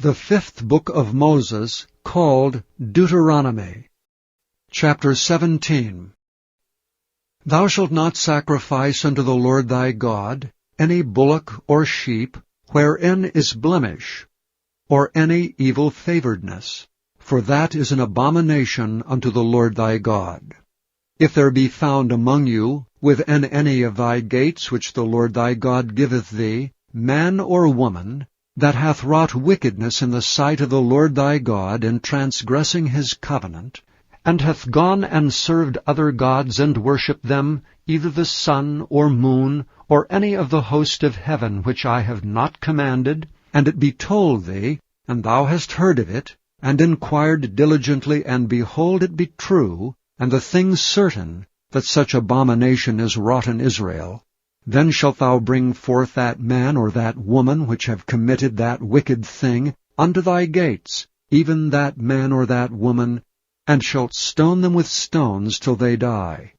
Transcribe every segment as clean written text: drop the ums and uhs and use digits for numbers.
The fifth book of Moses, called Deuteronomy. Chapter 17. Thou shalt not sacrifice unto the Lord thy God any bullock or sheep wherein is blemish, or any evil favoredness, for that is an abomination unto the Lord thy God. If there be found among you, within any of thy gates which the Lord thy God giveth thee, man or woman, that hath wrought wickedness in the sight of the Lord thy God in transgressing his covenant, and hath gone and served other gods and worshipped them, either the sun or moon, or any of the host of heaven which I have not commanded, and it be told thee, and thou hast heard of it, and inquired diligently, and behold, it be true, and the thing certain, that such abomination is wrought in Israel, then shalt thou bring forth that man or that woman which have committed that wicked thing unto thy gates, even that man or that woman, and shalt stone them with stones till they die.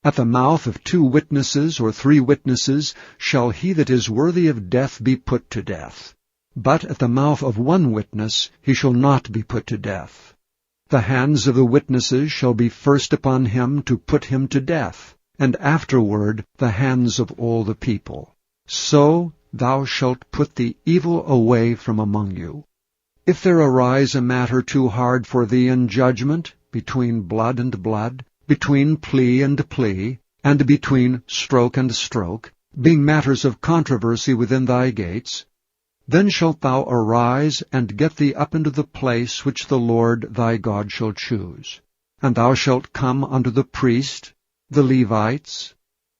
At the mouth of 2 witnesses or 3 witnesses shall he that is worthy of death be put to death. But at the mouth of 1 witness he shall not be put to death. The hands of the witnesses shall be first upon him to put him to death, and afterward the hands of all the people. So thou shalt put the evil away from among you. If there arise a matter too hard for thee in judgment, between blood and blood, between plea and plea, and between stroke and stroke, being matters of controversy within thy gates, then shalt thou arise and get thee up into the place which the Lord thy God shall choose. And thou shalt come unto the priest, the Levites,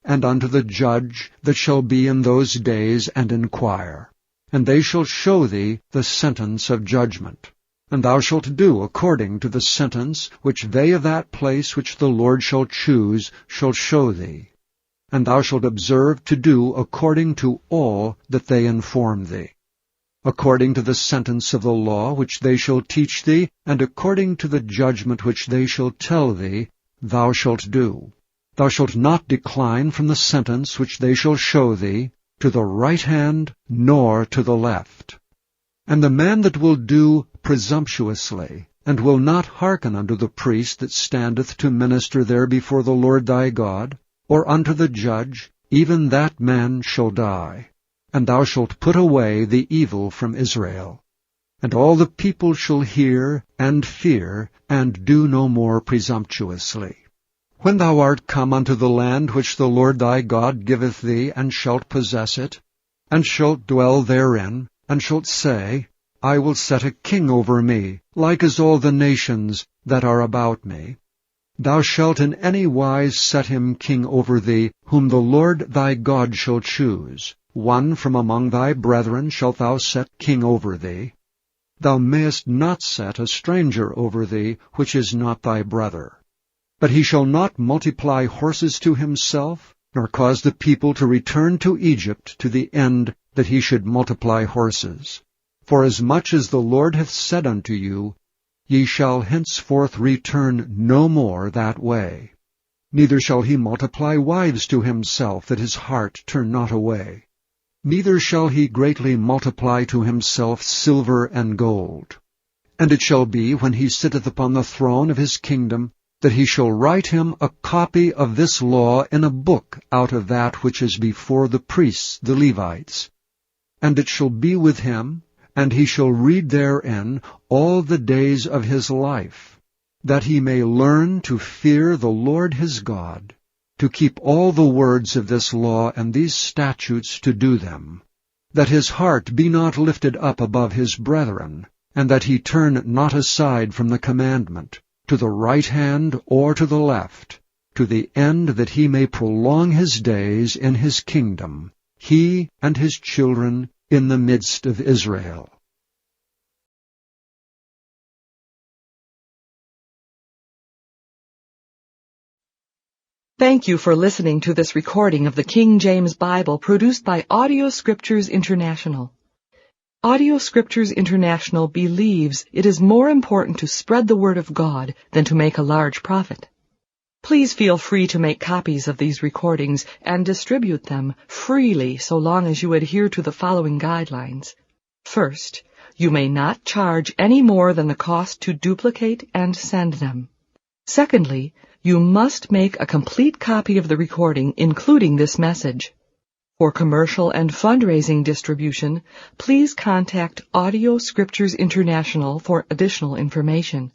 and unto the judge that shall be in those days, and inquire. And they shall show thee the sentence of judgment. And thou shalt do according to the sentence which they of that place which the Lord shall choose shall show thee. And thou shalt observe to do according to all that they inform thee. According to the sentence of the law which they shall teach thee, and according to the judgment which they shall tell thee, thou shalt do. Thou shalt not decline from the sentence which they shall show thee, to the right hand, nor to the left. And the man that will do presumptuously, and will not hearken unto the priest that standeth to minister there before the Lord thy God, or unto the judge, even that man shall die. And thou shalt put away the evil from Israel. And all the people shall hear and fear, and do no more presumptuously. When thou art come unto the land which the Lord thy God giveth thee, and shalt possess it, and shalt dwell therein, and shalt say, I will set a king over me, like as all the nations that are about me. Thou shalt in any wise set him king over thee, whom the Lord thy God shall choose. One from among thy brethren shalt thou set king over thee. Thou mayest not set a stranger over thee, which is not thy brother. But he shall not multiply horses to himself, nor cause the people to return to Egypt to the end that he should multiply horses. For as much as the Lord hath said unto you, ye shall henceforth return no more that way. Neither shall he multiply wives to himself, that his heart turn not away. Neither shall he greatly multiply to himself silver and gold. And it shall be, when he sitteth upon the throne of his kingdom, that he shall write him a copy of this law in a book out of that which is before the priests, the Levites. And it shall be with him, and he shall read therein all the days of his life, that he may learn to fear the Lord his God, to keep all the words of this law and these statutes to do them, that his heart be not lifted up above his brethren, and that he turn not aside from the commandment, to the right hand or to the left, to the end that he may prolong his days in his kingdom, he and his children in the midst of Israel. Thank you for listening to this recording of the King James Bible produced by Audio Scriptures International. Audio Scriptures International believes it is more important to spread the Word of God than to make a large profit. Please feel free to make copies of these recordings and distribute them freely so long as you adhere to the following guidelines. First, You may not charge any more than the cost to duplicate and send them. Secondly, you must make a complete copy of the recording, including this message. For commercial and fundraising distribution, please contact Audio Scriptures International for additional information.